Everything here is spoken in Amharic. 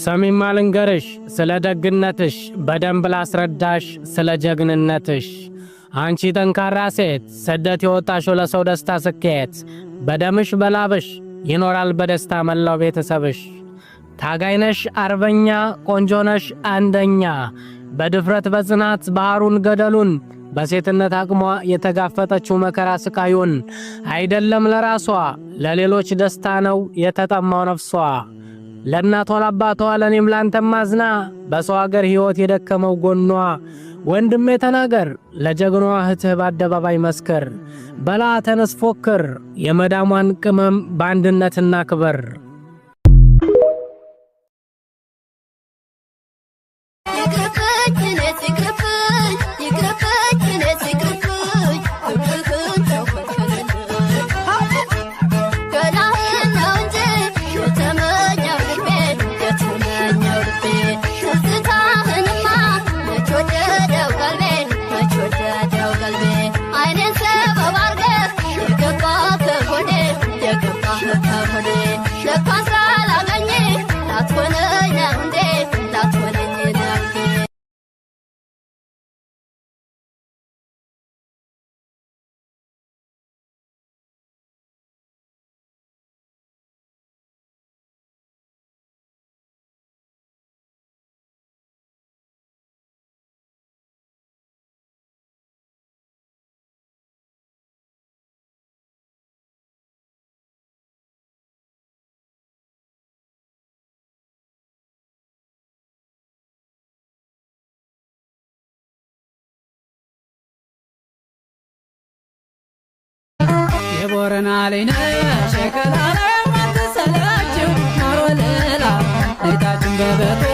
ሰሚማ ልንገርሽ ስለ ደግነትሽ በደንብ ላስረዳሽ ስለ ጀግንነትሽ አንቺ ጠንካራ ሴት ስደት የወጣሽው ለሰው ደስታ ስኬት በደምሽ በላብሽ ይኖራል በደስታ መላው ቤተሰብሽ ታጋይነሽ አርበኛ ቆንጆነሽ አንደኛ በድፍረት በጽናት ባህሩን ገደሉን በሴትነት አቅሟ የተጋፈጠችው መከራ ስቃዩን አይደለም ለራሷ ለሌሎች ደስታ ነው የተጠማው ነፍሷ ለእናቷ ለአባቷ ለኔም ላንተም ማዝና በሰው ሀገር ሕይወት የደከመው ጎኗ ወንድሜ ተናገር ለጀግኗ እህትህ በአደባባይ መስክር በላ ተነስ ፎክር የመዳሟን ቅመም በአንድነትና ክበር የቦረና ለይነ ሸከላላ ማተሰላችሁ ማሮለላ ለታችን በበቶ